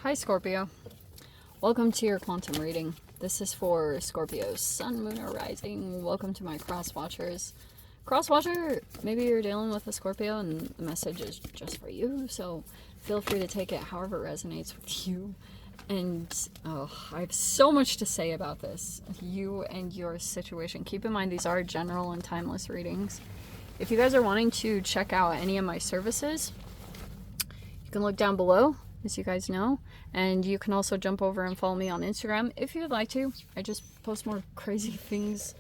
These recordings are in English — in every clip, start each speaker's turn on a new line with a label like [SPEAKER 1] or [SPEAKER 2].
[SPEAKER 1] Hi Scorpio. Welcome to your quantum reading. This is for Scorpio's sun, moon, or rising. Welcome to my cross watchers. Cross watcher, maybe you're dealing with a Scorpio and the message is just for you, so feel free to take it however it resonates with you. And I have so much to say about this, you and your situation. Keep in mind these are general and timeless readings. If you guys are wanting to check out any of my services, you can look down below, as you guys know, and you can also jump over and follow me on Instagram if you'd like to. I just post more crazy things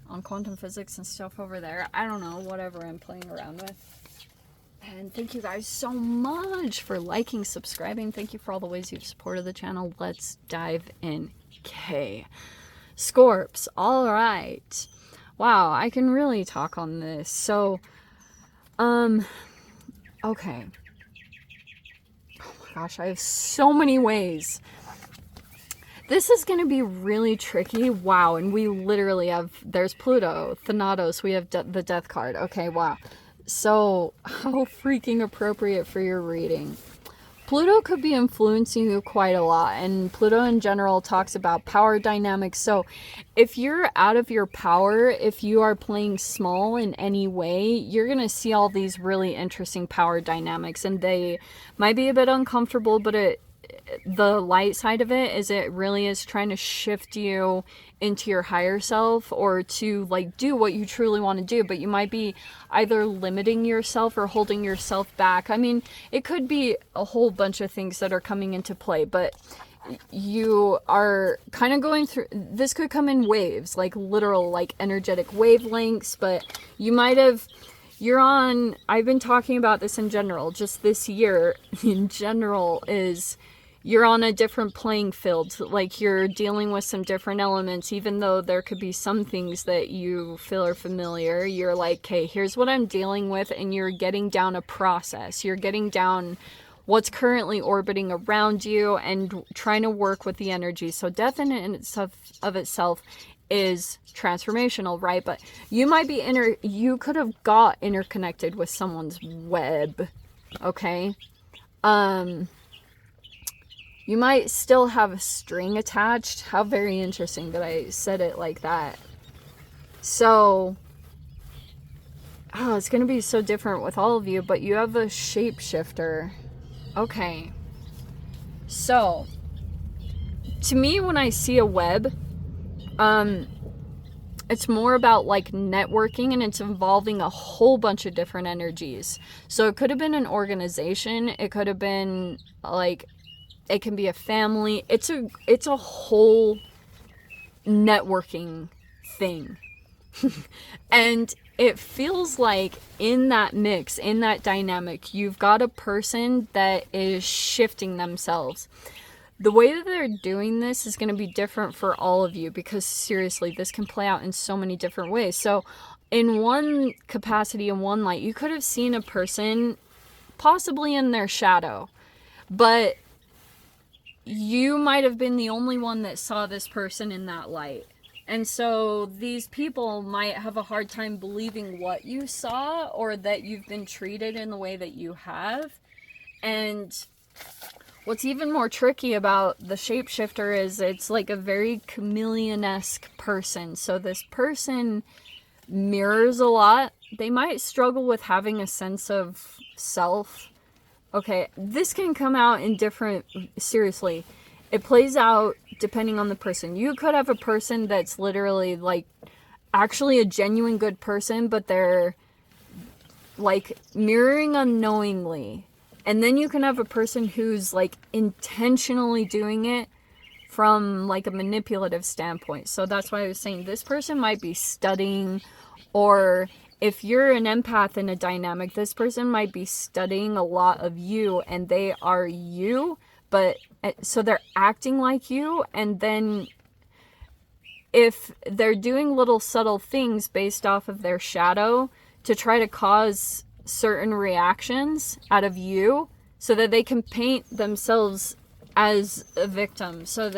[SPEAKER 1] on quantum physics and stuff over there. I don't know, whatever I'm playing around with. And thank you guys so much for liking, subscribing. Thank you for all the ways you've supported the channel. Let's dive in. Okay, Scorps, all right. Wow, I can really talk on this. So, okay. Gosh, I have so many ways. This is going to be really tricky. Wow, and we literally have, there's Pluto, Thanatos, we have the death card. Okay, wow. So, how freaking appropriate for your reading. Pluto could be influencing you quite a lot, and Pluto in general talks about power dynamics. So if you're out of your power, if you are playing small in any way, you're going to see all these really interesting power dynamics, and they might be a bit uncomfortable, but the light side of it is it really is trying to shift you into your higher self, or to like do what you truly want to do, but you might be either limiting yourself or holding yourself back. I mean, it could be a whole bunch of things that are coming into play, but you are kind of going through, this could come in waves, like literal, like energetic wavelengths, but you might have, I've been talking about this in general, just this year in general, is you're on a different playing field. Like you're dealing with some different elements, even though there could be some things that you feel are familiar. You're like, okay, here's what I'm dealing with, and you're getting down a process. You're getting down what's currently orbiting around you and trying to work with the energy. So death in of itself is transformational, right? But you might be you could have got interconnected with someone's web, okay? You might still have a string attached. How very interesting that I said it like that. So, it's going to be so different with all of you, but you have a shapeshifter. Okay. So, to me, when I see a web, it's more about like networking, and it's involving a whole bunch of different energies. So it could have been an organization. It could have been like, it can be a family. It's a whole networking thing. And it feels like in that mix, in that dynamic, you've got a person that is shifting themselves. The way that they're doing this is going to be different for all of you, because seriously, this can play out in so many different ways. So in one capacity, in one light, you could have seen a person possibly in their shadow, but you might have been the only one that saw this person in that light. And so these people might have a hard time believing what you saw, or that you've been treated in the way that you have. And what's even more tricky about the shapeshifter is it's like a very chameleon-esque person. So this person mirrors a lot. They might struggle with having a sense of self. Okay, this can come out in different, seriously, it plays out depending on the person. You could have a person that's literally like actually a genuine good person, but they're like mirroring unknowingly. And then you can have a person who's like intentionally doing it from like a manipulative standpoint. So that's why I was saying this person might be studying, or if you're an empath in a dynamic, this person might be studying a lot of you, and they are you, but so they're acting like you. And then if they're doing little subtle things based off of their shadow to try to cause certain reactions out of you, so that they can paint themselves as a victim. So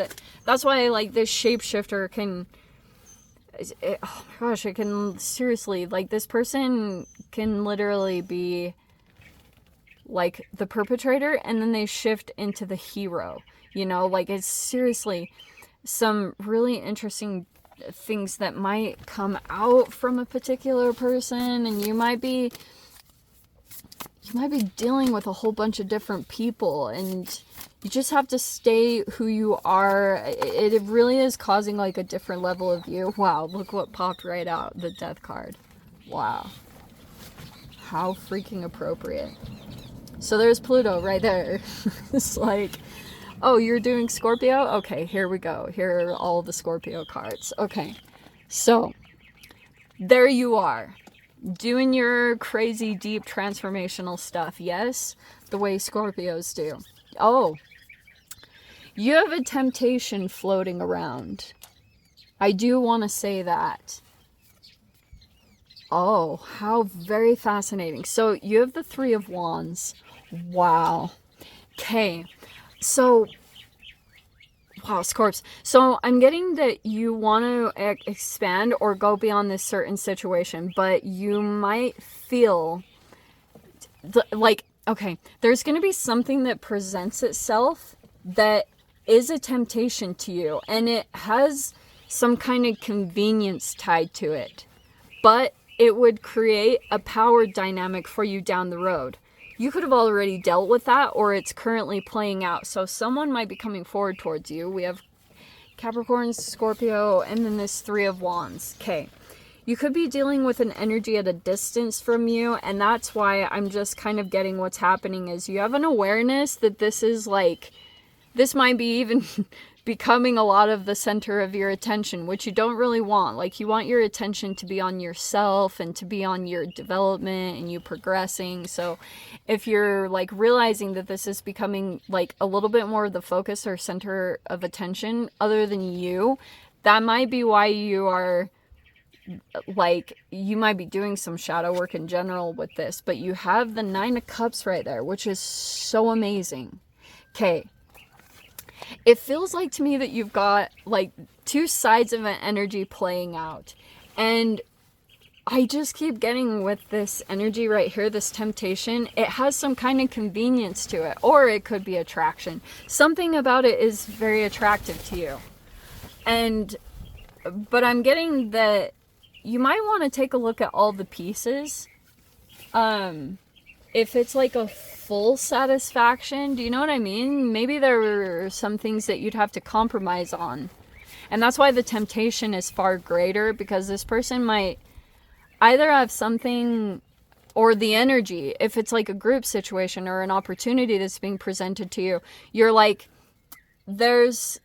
[SPEAKER 1] that's why like this shapeshifter can, oh my gosh, it can seriously, like this person can literally be like the perpetrator, and then they shift into the hero. You know, like it's seriously some really interesting things that might come out from a particular person, and you might be dealing with a whole bunch of different people, and you just have to stay who you are. It really is causing like a different level of you. Wow, look what popped right out, the death card. Wow. How freaking appropriate. So there's Pluto right there. It's like, oh, you're doing Scorpio? Okay, here we go. Here are all the Scorpio cards. Okay, so there you are. Doing your crazy, deep, transformational stuff. Yes, the way Scorpios do. Oh, you have a temptation floating around. I do want to say that. Oh, how very fascinating. So you have the Three of Wands. Wow. Okay. So, wow, Scorps. So I'm getting that you want to expand or go beyond this certain situation, but you might feel like, okay, there's going to be something that presents itself that is a temptation to you, and it has some kind of convenience tied to it, but it would create a power dynamic for you down the road. You could have already dealt with that, or it's currently playing out. So someone might be coming forward towards you. We have Capricorn, Scorpio, and then this Three of Wands. Okay. You could be dealing with an energy at a distance from you, and that's why I'm just kind of getting what's happening is you have an awareness that this is like, this might be even becoming a lot of the center of your attention, which you don't really want. Like, you want your attention to be on yourself and to be on your development and you progressing. So if you're like realizing that this is becoming like a little bit more of the focus or center of attention other than you, that might be why you are like, you might be doing some shadow work in general with this. But you have the Nine of Cups right there, which is so amazing. Okay. It feels like to me that you've got like two sides of an energy playing out. And I just keep getting with this energy right here, this temptation. It has some kind of convenience to it, or it could be attraction. Something about it is very attractive to you. But I'm getting that you might want to take a look at all the pieces. If it's like a full satisfaction, do you know what I mean? Maybe there were some things that you'd have to compromise on. And that's why the temptation is far greater, because this person might either have something, or the energy, if it's like a group situation or an opportunity that's being presented to you, you're like, it's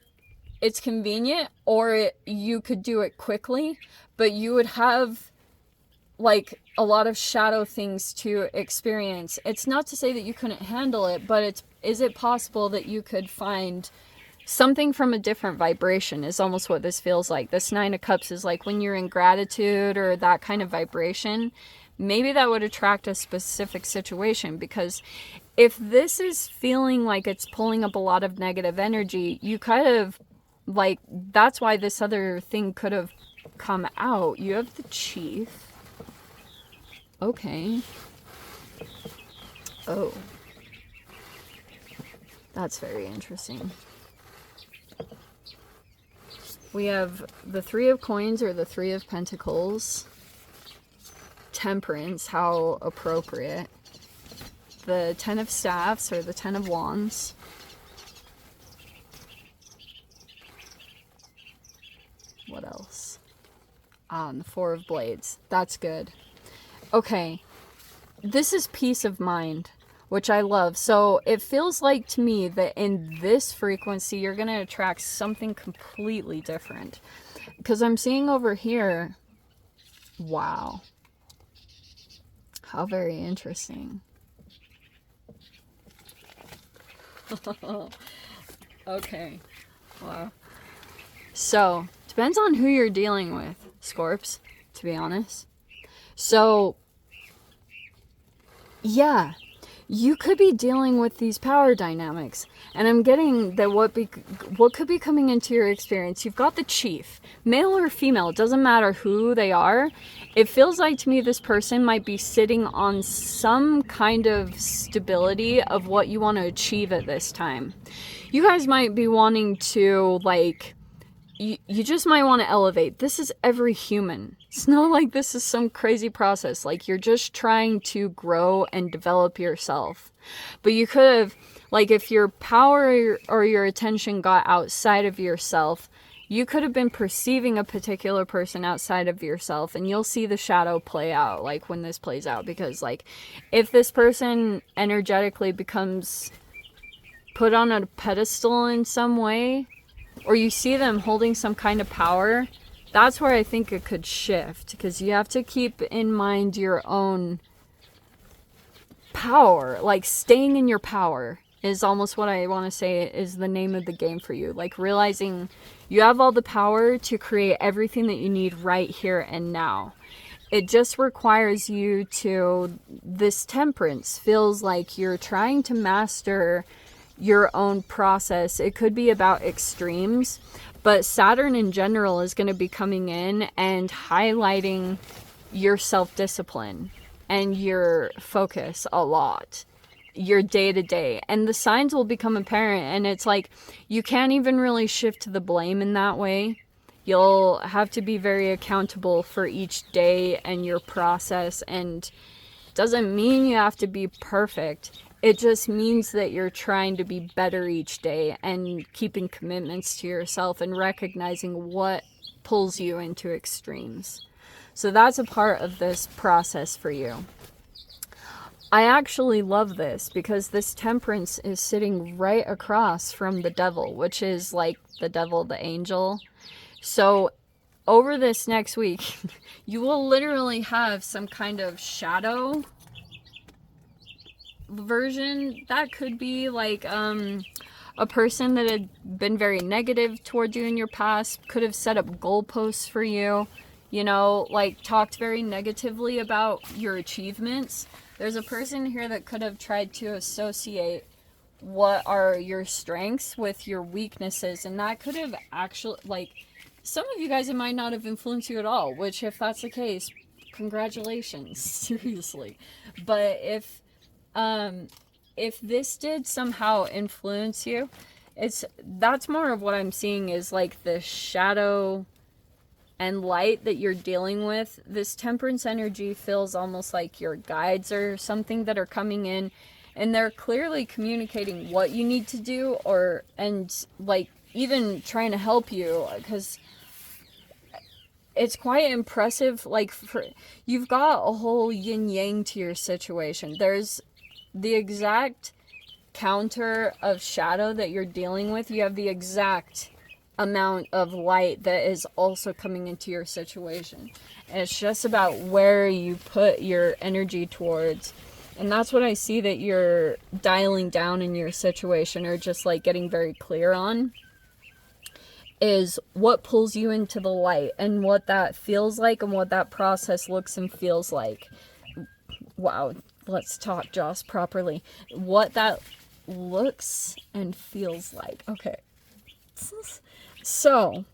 [SPEAKER 1] convenient, or you could do it quickly, but you would have like a lot of shadow things to experience. It's not to say that you couldn't handle it, but is it possible that you could find something from a different vibration is almost what this feels like. This Nine of Cups is like when you're in gratitude or that kind of vibration, maybe that would attract a specific situation. Because if this is feeling like it's pulling up a lot of negative energy, you kind of like, that's why this other thing could have come out. You have the Chief. Okay. Oh. That's very interesting. We have the Three of Coins or the Three of Pentacles. Temperance, how appropriate. The Ten of Staffs or the Ten of Wands. What else? The Four of Blades. That's good. Okay, this is peace of mind, which I love. So it feels like to me that in this frequency, you're going to attract something completely different. Because I'm seeing over here, wow, how very interesting. Okay, wow. So, depends on who you're dealing with, Scorps, to be honest. So, yeah, you could be dealing with these power dynamics. And I'm getting that what could be coming into your experience. You've got the chief, male or female, it doesn't matter who they are. It feels like to me this person might be sitting on some kind of stability of what you want to achieve at this time. You guys might be wanting to, like, you just might want to elevate. This is every human. It's not like this is some crazy process. Like, you're just trying to grow and develop yourself. But you could have, like, if your power or your attention got outside of yourself, you could have been perceiving a particular person outside of yourself, and you'll see the shadow play out, like, when this plays out. Because, like, if this person energetically becomes put on a pedestal in some way, or you see them holding some kind of power, that's where I think it could shift. Because you have to keep in mind your own power. Like, staying in your power is almost what I want to say is the name of the game for you. Like, realizing you have all the power to create everything that you need right here and now. It just requires you to, this temperance feels like you're trying to master your own process. It could be about extremes, but Saturn in general is going to be coming in and highlighting your self-discipline and your focus a lot, your day-to-day, and the signs will become apparent. And it's like you can't even really shift the blame in that way. You'll have to be very accountable for each day and your process, and it doesn't mean you have to be perfect. It just means that you're trying to be better each day and keeping commitments to yourself and recognizing what pulls you into extremes. So that's a part of this process for you. I actually love this because this temperance is sitting right across from the devil, which is like the devil, the angel. So over this next week, you will literally have some kind of shadow version. That could be like a person that had been very negative toward you in your past, could have set up goalposts for you, you know, like talked very negatively about your achievements. There's a person here that could have tried to associate what are your strengths with your weaknesses, and that could have actually, like, some of you guys, it might not have influenced you at all, which if that's the case, congratulations, seriously. But if this did somehow influence you, that's more of what I'm seeing is like the shadow and light that you're dealing with. This temperance energy feels almost like your guides or something that are coming in, and they're clearly communicating what you need to do, and like even trying to help you, because it's quite impressive. Like, you've got a whole yin yang to your situation. There's the exact counter of shadow that you're dealing with. You have the exact amount of light that is also coming into your situation. And it's just about where you put your energy towards. And that's what I see that you're dialing down in your situation, or just like getting very clear on, is what pulls you into the light and what that feels like and what that process looks and feels like. Wow, let's talk Joss properly. What that looks and feels like. Okay. So,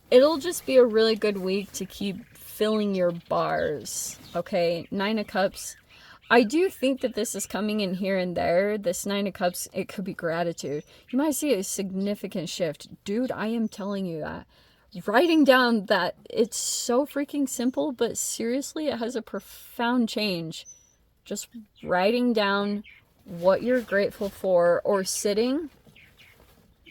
[SPEAKER 1] it'll just be a really good week to keep filling your bars. Okay, 9 of Cups. I do think that this is coming in here and there. This 9 of Cups, it could be gratitude. You might see a significant shift. Dude, I am telling you that. Writing down that, it's so freaking simple, but seriously, it has a profound change. Just writing down what you're grateful for, or sitting.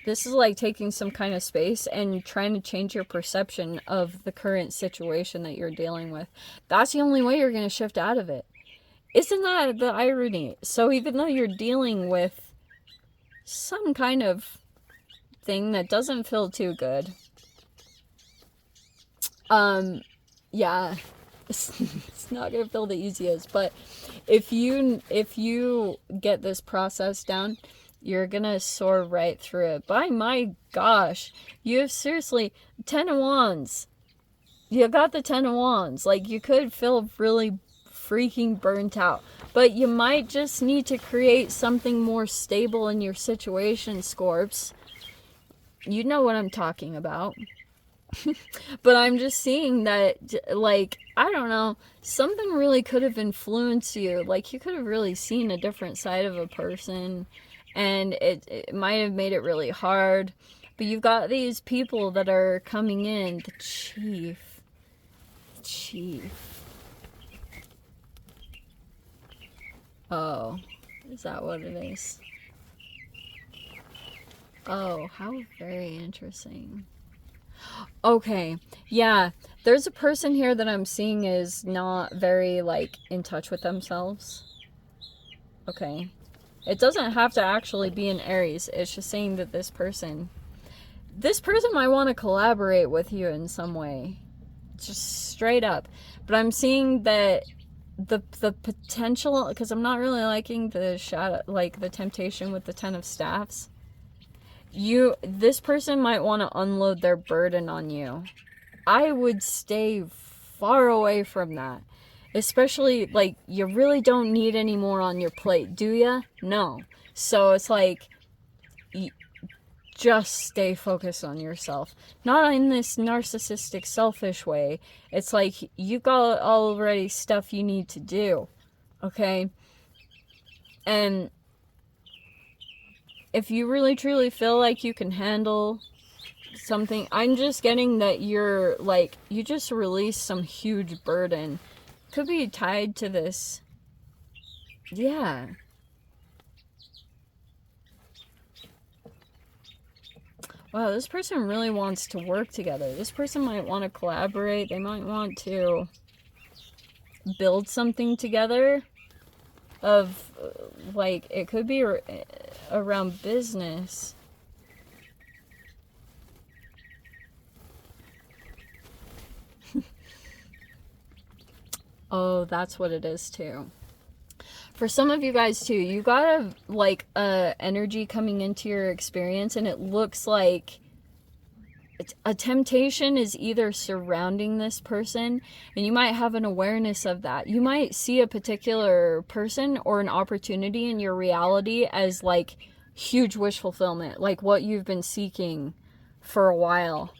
[SPEAKER 1] This is like taking some kind of space and trying to change your perception of the current situation that you're dealing with. That's the only way you're going to shift out of it. Isn't that the irony? So even though you're dealing with some kind of thing that doesn't feel too good, yeah, it's not gonna feel the easiest. But if you get this process down, you're gonna soar right through it. By my gosh, you have seriously 10 of Wands. You got the 10 of Wands. Like, you could feel really freaking burnt out. But you might just need to create something more stable in your situation, Scorps. You know what I'm talking about. But I'm just seeing that, like, I don't know, something really could have influenced you. Like, you could have really seen a different side of a person, and it might have made it really hard. But you've got these people that are coming in. The chief. Oh, is that what it is? Oh, how very interesting. Okay, yeah, there's a person here that I'm seeing is not very, like, in touch with themselves. Okay. It doesn't have to actually be an Aries. It's just saying that this person might want to collaborate with you in some way. Just straight up. But I'm seeing that the potential, because I'm not really liking the shadow, like the temptation with the Ten of Staffs. This person might want to unload their burden on you. I would stay far away from that. Especially, like, you really don't need any more on your plate, do ya? No. So it's like, just stay focused on yourself. Not in this narcissistic, selfish way. It's like, you got already stuff you need to do. Okay? And if you really truly feel like you can handle something, I'm just getting that you're like, you just released some huge burden. Could be tied to this. Yeah. Wow, this person really wants to work together. This person might want to collaborate. They might want to build something together. Of, like, it could be around business. Oh, that's what it is too. For some of you guys too, you got like energy coming into your experience, and it looks like a temptation is either surrounding this person, and you might have an awareness of that. You might see a particular person or an opportunity in your reality as like huge wish fulfillment, like what you've been seeking for a while.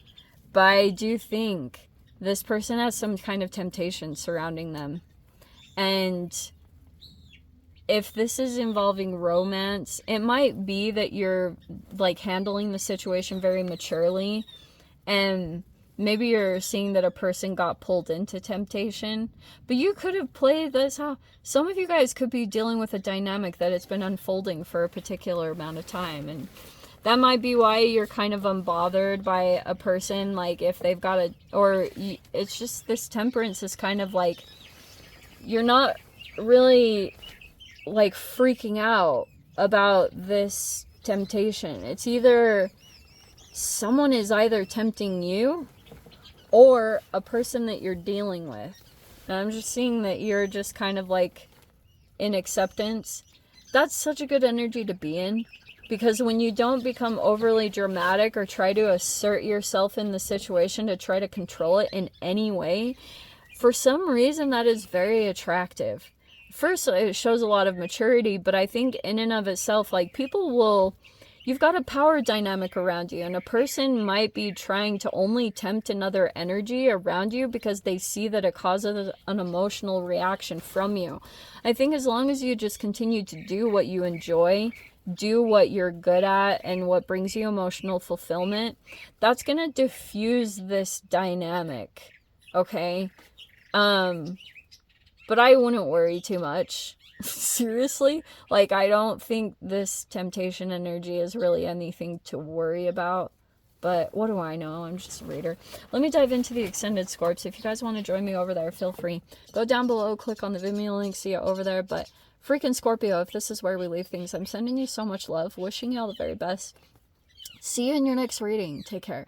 [SPEAKER 1] But I do think this person has some kind of temptation surrounding them. And if this is involving romance, it might be that you're like handling the situation very maturely, and maybe you're seeing that a person got pulled into temptation. But you could have played this out. Some of you guys could be dealing with a dynamic that it's been unfolding for a particular amount of time, and that might be why you're kind of unbothered by a person, like if they've got it's just this temperance is kind of like, you're not really like freaking out about this temptation. It's either someone is either tempting you or a person that you're dealing with. And I'm just seeing that you're just kind of like in acceptance. That's such a good energy to be in, because when you don't become overly dramatic or try to assert yourself in the situation to try to control it in any way, for some reason that is very attractive. First, it shows a lot of maturity, but I think in and of itself, like, you've got a power dynamic around you, and a person might be trying to only tempt another energy around you because they see that it causes an emotional reaction from you. I think as long as you just continue to do what you enjoy, do what you're good at, and what brings you emotional fulfillment, that's gonna diffuse this dynamic, okay? But I wouldn't worry too much. Seriously, like, I don't think this temptation energy is really anything to worry about. But what do I know? I'm just a reader. Let me dive into the extended Scorps. If you guys want to join me over there, feel free. Go down below, click on the Vimeo link, see it over there. But freaking Scorpio, if this is where we leave things, I'm sending you so much love. Wishing you all the very best. See you in your next reading. Take care.